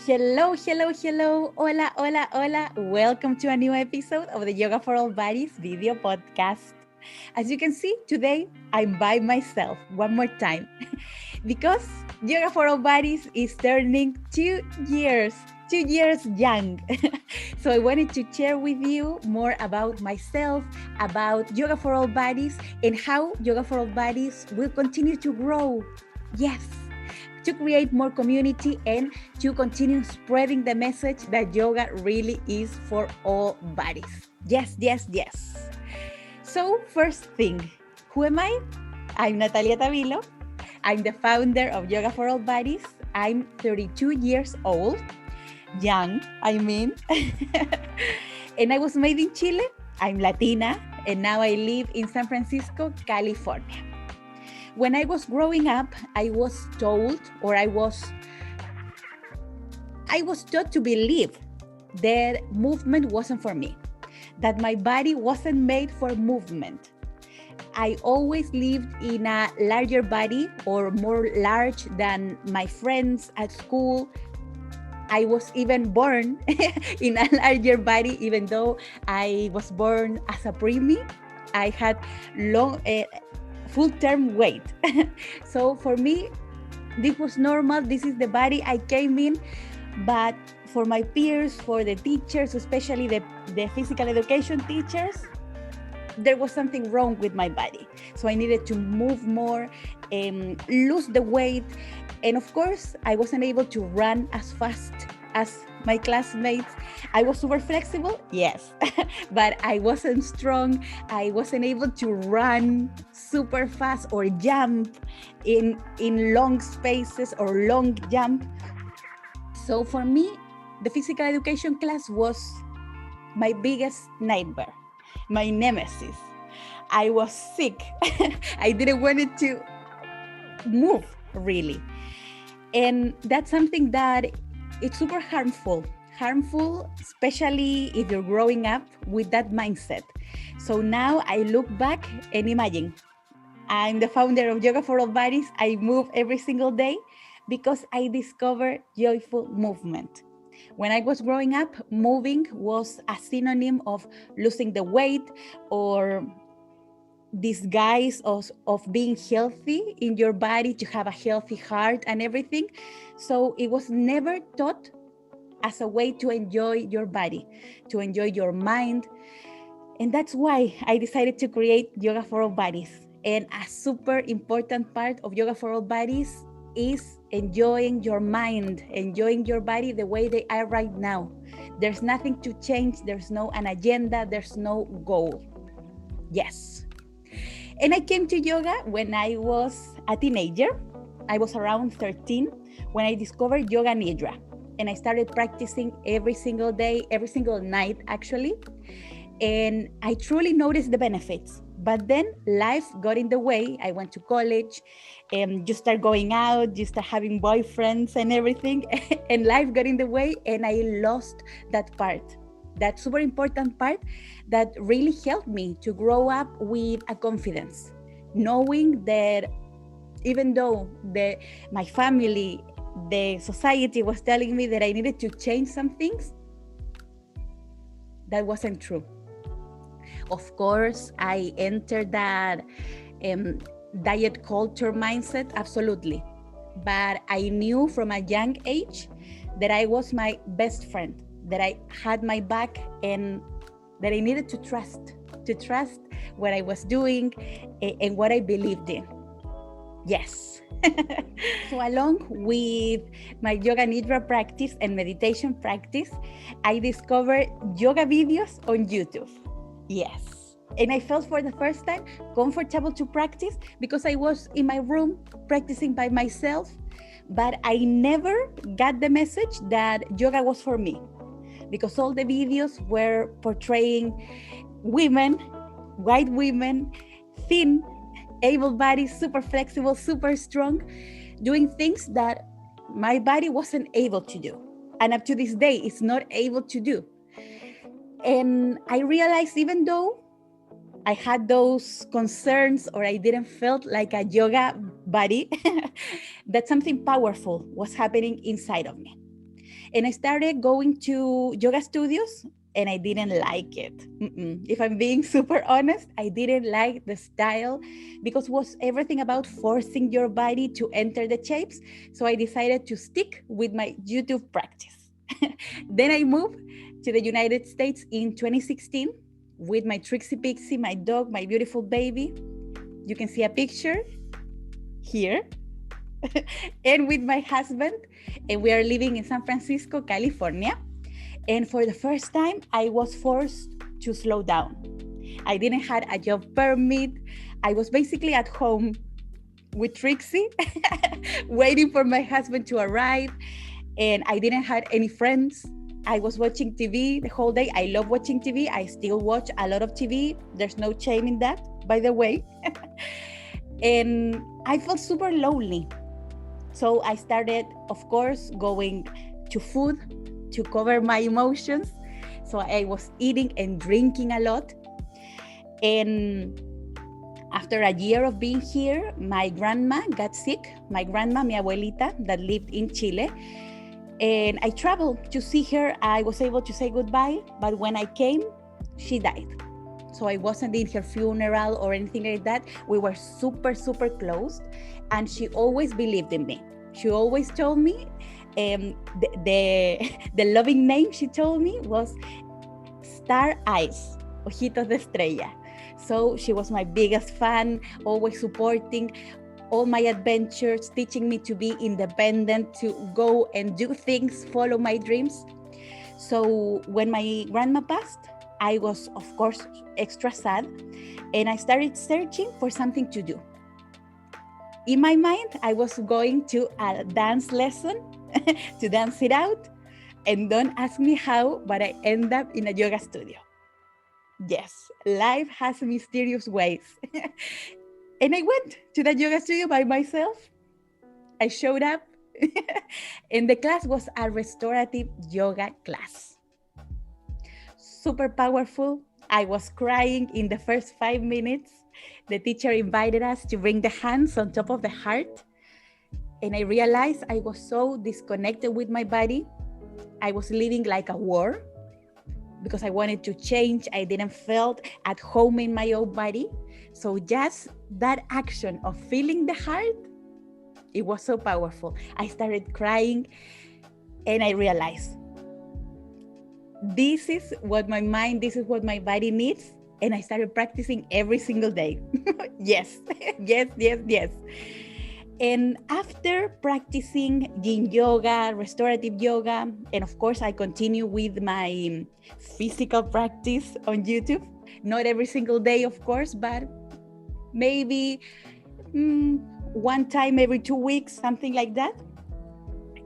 Hello, hello, hello. Hola, hola, hola. Welcome to a new episode of the Yoga for All Bodies video podcast. As you can see, today I'm by myself one more time because Yoga for All Bodies is turning 2 years. 2 years young. So I wanted to share with you more about myself, about Yoga for All Bodies, and how Yoga for All Bodies will continue to grow. Yes, to create more community and to continue spreading the message that yoga really is for all bodies. Yes, yes, yes. So first thing, who am I? I'm Natalia Tavilo. I'm the founder of Yoga for All Bodies. I'm 32 years old, young, I mean. And I was made in Chile. I'm Latina, and now I live in San Francisco, California. When I was growing up, I was told, or I was taught to believe that movement wasn't for me, that my body wasn't made for movement. I always lived in a larger body or more large than my friends at school. I was even born in a larger body, even though I was born as a preemie. I had full-term weight. So for me, this was normal. This is the body I came in. But for my peers, for the teachers, especially the physical education teachers, there was something wrong with my body. So I needed to move more, lose the weight. And of course, I wasn't able to run as fast as my classmates. I was super flexible, yes, but I wasn't strong. I wasn't able to run super fast or jump in long spaces or long jump. So for me, the physical education class was my biggest nightmare, my nemesis. I was sick. I didn't want it to move, really. And that's something that it's super harmful, especially if you're growing up with that mindset. So now I look back and imagine, I'm the founder of Yoga for All Bodies. I move every single day because I discovered joyful movement. When I was growing up, moving was a synonym of losing the weight or disguise of being healthy in your body, to have a healthy heart and everything. So it was never taught as a way to enjoy your body, to enjoy your mind. And that's why I decided to create Yoga for All Bodies. And a super important part of Yoga for All Bodies is enjoying your mind, enjoying your body the way they are right now. There's nothing to change. There's no an agenda. There's no goal. Yes. And I came to yoga when I was a teenager. I was around 13 when I discovered Yoga Nidra. And I started practicing every single day, every single night, actually. And I truly noticed the benefits. But then life got in the way. I went to college and you start going out, you start having boyfriends and everything. And life got in the way and I lost that part. That super important part that really helped me to grow up with a confidence, knowing that even though my family, the society was telling me that I needed to change some things, that wasn't true. Of course, I entered that diet culture mindset, absolutely. But I knew from a young age that I was my best friend, that I had my back and that I needed to trust what I was doing and what I believed in. Yes. So along with my Yoga Nidra practice and meditation practice, I discovered yoga videos on YouTube. Yes. And I felt for the first time comfortable to practice because I was in my room practicing by myself, but I never got the message that yoga was for me because all the videos were portraying women, white women, thin, able bodies, super flexible, super strong, doing things that my body wasn't able to do. And up to this day, it's not able to do. And I realized even though I had those concerns or I didn't feel like a yoga body, that something powerful was happening inside of me. And I started going to yoga studios and I didn't like it. If I'm being super honest, I didn't like the style because it was everything about forcing your body to enter the shapes. So I decided to stick with my YouTube practice. Then I moved to the United States in 2016 with my Trixie Pixie, my dog, my beautiful baby. You can see a picture here. And with my husband, and we are living in San Francisco, California. And for the first time, I was forced to slow down. I didn't have a job permit. I was basically at home with Trixie, waiting for my husband to arrive. And I didn't have any friends. I was watching TV the whole day. I love watching TV. I still watch a lot of TV. There's no shame in that, by the way. And I felt super lonely. So I started, of course, going to food to cover my emotions. So I was eating and drinking a lot. And after a year of being here, my grandma got sick. My grandma, mi abuelita, that lived in Chile. And I traveled to see her. I was able to say goodbye, but when I came, she died. So I wasn't in her funeral or anything like that. We were super, super close. And she always believed in me. She always told me, the loving name she told me was Star Eyes, Ojitos de Estrella. So she was my biggest fan, always supporting all my adventures, teaching me to be independent, to go and do things, follow my dreams. So when my grandma passed, I was, of course, extra sad, and I started searching for something to do. In my mind, I was going to a dance lesson to dance it out, and don't ask me how, but I end up in a yoga studio. Yes, life has mysterious ways. And I went to the yoga studio by myself. I showed up, and the class was a restorative yoga class. Super powerful. I was crying in the first 5 minutes. The teacher invited us to bring the hands on top of the heart. And I realized I was so disconnected with my body. I was living like a war because I wanted to change. I didn't feel at home in my own body. So just that action of feeling the heart, it was so powerful. I started crying and I realized this is what my mind, this is what my body needs. And I started practicing every single day. Yes, yes, yes, yes. And after practicing yin yoga, restorative yoga, and of course, I continue with my physical practice on YouTube. Not every single day, of course, but maybe one time every 2 weeks, something like that.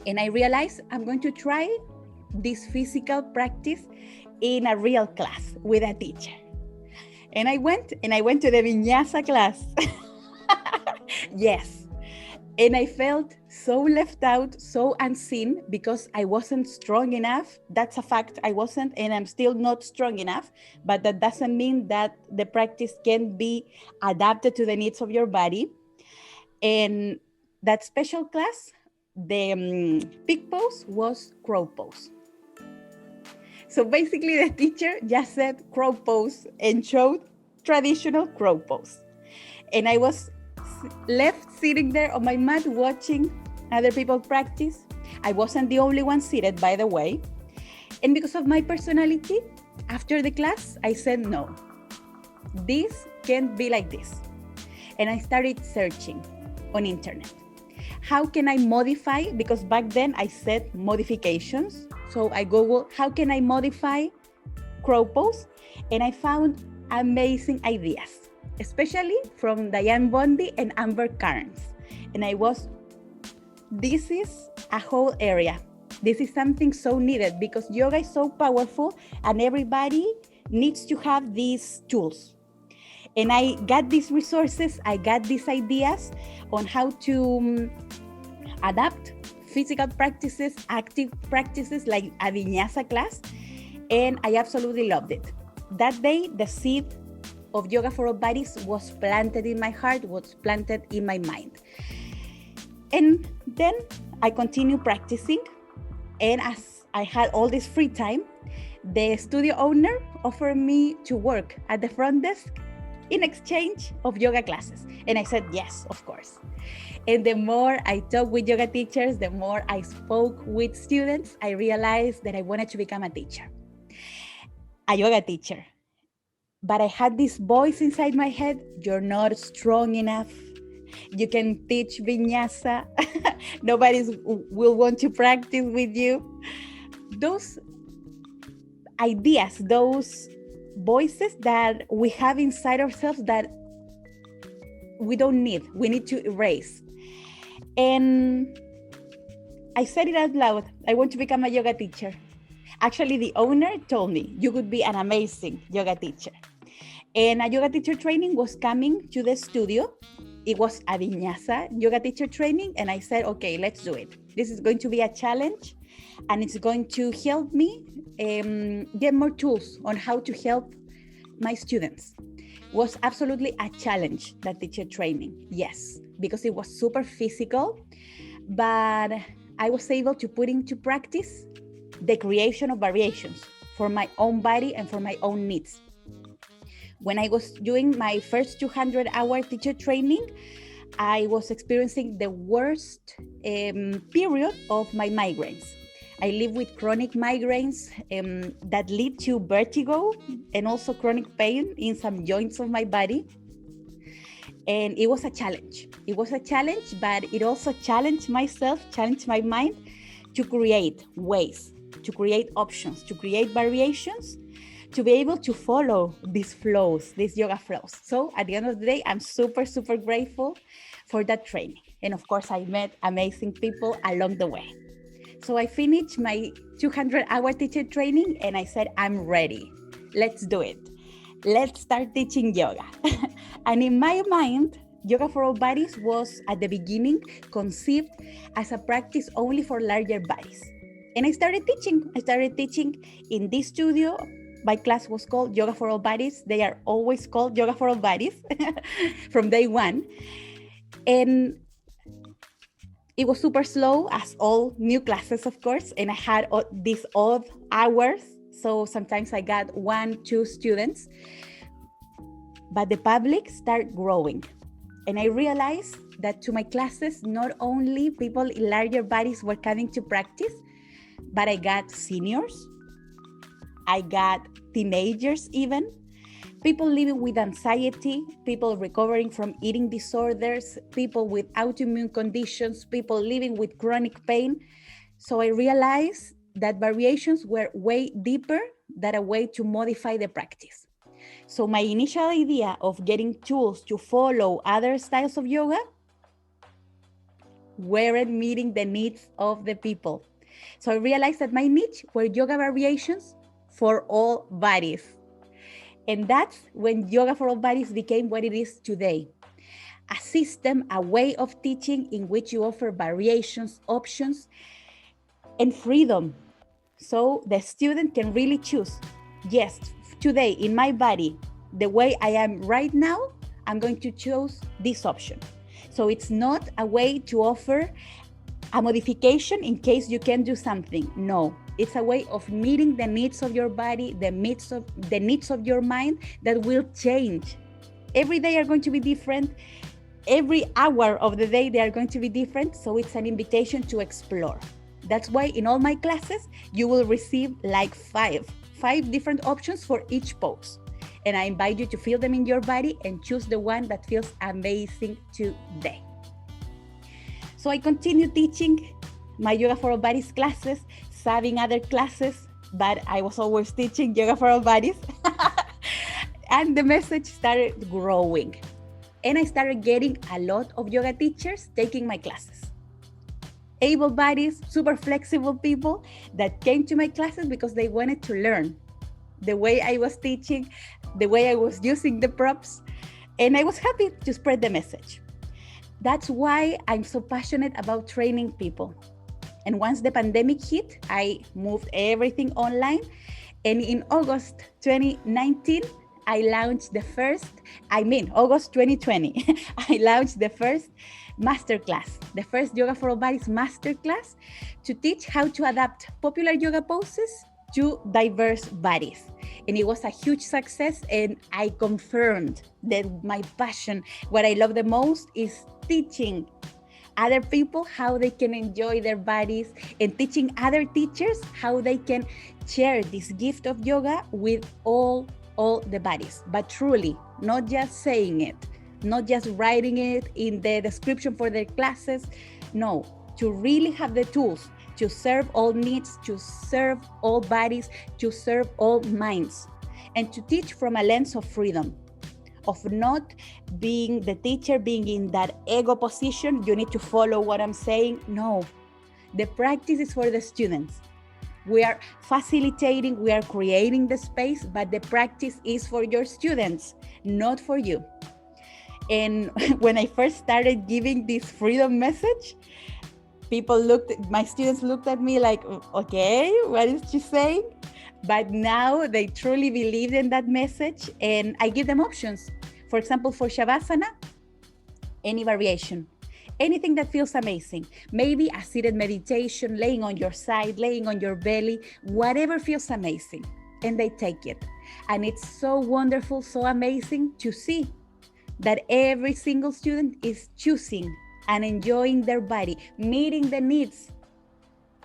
And I realized I'm going to try this physical practice in a real class with a teacher. And I went to the vinyasa class. Yes. And I felt so left out, so unseen because I wasn't strong enough. That's a fact. I wasn't, and I'm still not strong enough. But that doesn't mean that the practice can be adapted to the needs of your body. And that special class, the peak pose was crow pose. So basically the teacher just said crow pose and showed traditional crow pose. And I was left sitting there on my mat watching other people practice. I wasn't the only one seated, by the way. And because of my personality, after the class, I said, no, this can't be like this. And I started searching on internet. How can I modify? Because back then I said modifications. So I Googled, how can I modify crow pose? And I found amazing ideas, especially from Diane Bondi and Amber Carnes. And I was, this is a whole area. This is something so needed because yoga is so powerful and everybody needs to have these tools. And I got these resources, I got these ideas on how to adapt physical practices, active practices like a vinyasa class, and I absolutely loved it. That day, the seed of yoga for all bodies was planted in my heart, was planted in my mind. And then I continued practicing. And as I had all this free time, the studio owner offered me to work at the front desk in exchange of yoga classes. And I said, yes, of course. And the more I talked with yoga teachers, the more I spoke with students, I realized that I wanted to become a teacher, a yoga teacher. But I had this voice inside my head, you're not strong enough. You can teach vinyasa. Nobody will want to practice with you. Those ideas, those voices that we have inside ourselves that we don't need, we need to erase. And I said it out loud, I want to become a yoga teacher. Actually, the owner told me, you could be an amazing yoga teacher. And a yoga teacher training was coming to the studio. It was a vinyasa yoga teacher training. And I said, okay, let's do it. This is going to be a challenge. And it's going to help me get more tools on how to help my students. It was absolutely a challenge, that teacher training. Yes, because it was super physical. But I was able to put into practice the creation of variations for my own body and for my own needs. When I was doing my first 200-hour teacher training, I was experiencing the worst period of my migraines. I live with chronic migraines that lead to vertigo and also chronic pain in some joints of my body. And it was a challenge. It was a challenge, but it also challenged myself, challenged my mind to create ways, to create options, to create variations, to be able to follow these flows, these yoga flows. So at the end of the day, I'm super, super grateful for that training. And of course, I met amazing people along the way. So I finished my 200-hour teacher training and I said, I'm ready. Let's do it. Let's start teaching yoga. And in my mind, Yoga for All Bodies was at the beginning conceived as a practice only for larger bodies. And I started teaching. I started teaching in this studio. My class was called Yoga for All Bodies. They are always called Yoga for All Bodies from day one. And it was super slow, as all new classes, of course. And I had these odd hours. So sometimes I got 1-2 students. But the public started growing. And I realized that to my classes, not only people in larger bodies were coming to practice, but I got seniors. I got teenagers even, people living with anxiety, people recovering from eating disorders, people with autoimmune conditions, people living with chronic pain. So I realized that variations were way deeper than a way to modify the practice. So my initial idea of getting tools to follow other styles of yoga weren't meeting the needs of the people. So I realized that my niche were yoga variations for all bodies. And that's when Yoga for All Bodies became what it is today. A system, a way of teaching in which you offer variations, options, and freedom. So the student can really choose. Yes, today in my body, the way I am right now, I'm going to choose this option. So it's not a way to offer a modification in case you can do something. No, it's a way of meeting the needs of your body, the needs of your mind that will change. Every day are going to be different. Every hour of the day, they are going to be different. So it's an invitation to explore. That's why in all my classes, you will receive like five different options for each pose. And I invite you to feel them in your body and choose the one that feels amazing today. So I continue teaching my Yoga for All Bodies classes, subbing other classes, but I was always teaching Yoga for All Bodies. And the message started growing. And I started getting a lot of yoga teachers taking my classes. Able bodies, super flexible people that came to my classes because they wanted to learn the way I was teaching, the way I was using the props. And I was happy to spread the message. That's why I'm so passionate about training people. And once the pandemic hit, I moved everything online. And in August 2019, I launched August 2020, I launched the first masterclass, the first Yoga for All Bodies masterclass to teach how to adapt popular yoga poses to diverse bodies. And it was a huge success, and I confirmed that my passion, what I love the most, is teaching other people how they can enjoy their bodies and teaching other teachers how they can share this gift of yoga with all the bodies, but truly, not just saying it, not just writing it in the description for their classes. No, to really have the tools to serve all needs, to serve all bodies, to serve all minds, and to teach from a lens of freedom, of not being the teacher, being in that ego position, you need to follow what I'm saying. No, the practice is for the students. We are facilitating, we are creating the space, but the practice is for your students, not for you. And when I first started giving this freedom message, my students looked at me like, okay, what is she saying? But now they truly believe in that message, and I give them options. For example, for Shavasana, any variation, anything that feels amazing. Maybe a seated meditation, laying on your side, laying on your belly, whatever feels amazing. And they take it. And it's so wonderful, so amazing to see that every single student is choosing and enjoying their body, meeting the needs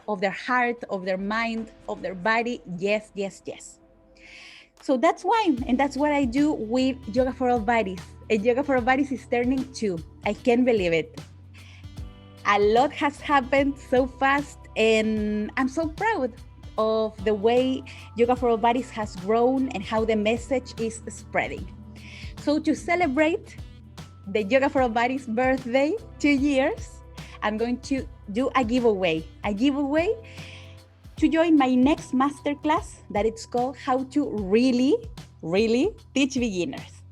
of their heart, of their mind, of their body. Yes, yes, yes. So that's why, and that's what I do with Yoga for All Bodies. And Yoga for All Bodies is turning 2. I can't believe it. A lot has happened so fast, and I'm so proud of the way Yoga for All Bodies has grown and how the message is spreading. So to celebrate the Yoga for All Bodies birthday, 2 years, I'm going to do a giveaway to join my next masterclass that it's called How to Really, Really Teach Beginners.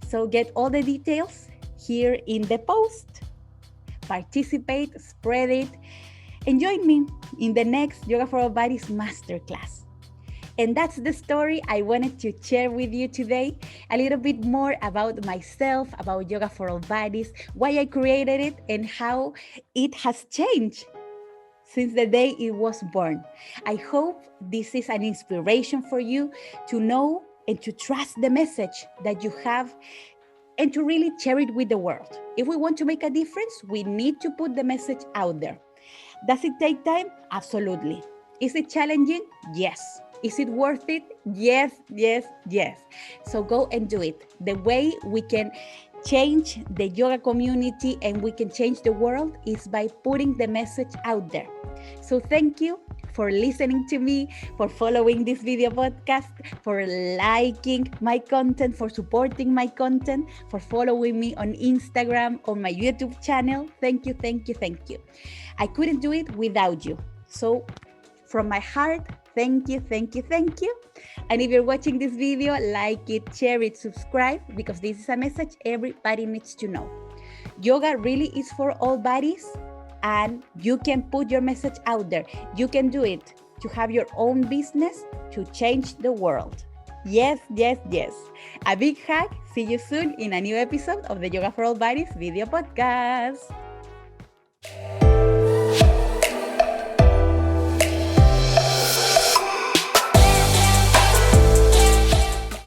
So get all the details here in the post, participate, spread it, and join me in the next Yoga for All Bodies masterclass. And that's the story I wanted to share with you today, a little bit more about myself, about Yoga for All Bodies, why I created it, and how it has changed since the day it was born. I hope this is an inspiration for you to know and to trust the message that you have and to really share it with the world. If we want to make a difference, we need to put the message out there. Does it take time? Absolutely. Is it challenging? Yes. Is it worth it? Yes, yes, yes. So go and do it. The way we can change the yoga community and we can change the world is by putting the message out there. So thank you for listening to me, for following this video podcast, for liking my content, for supporting my content, for following me on Instagram, on my YouTube channel. Thank you, thank you, thank you. I couldn't do it without you. So from my heart, thank you, thank you, thank you. And if you're watching this video, like it, share it, subscribe, because this is a message everybody needs to know. Yoga really is for all bodies, and you can put your message out there. You can do it to have your own business, to change the world. Yes, yes, yes. A big hug. See you soon in a new episode of the Yoga for All Bodies video podcast.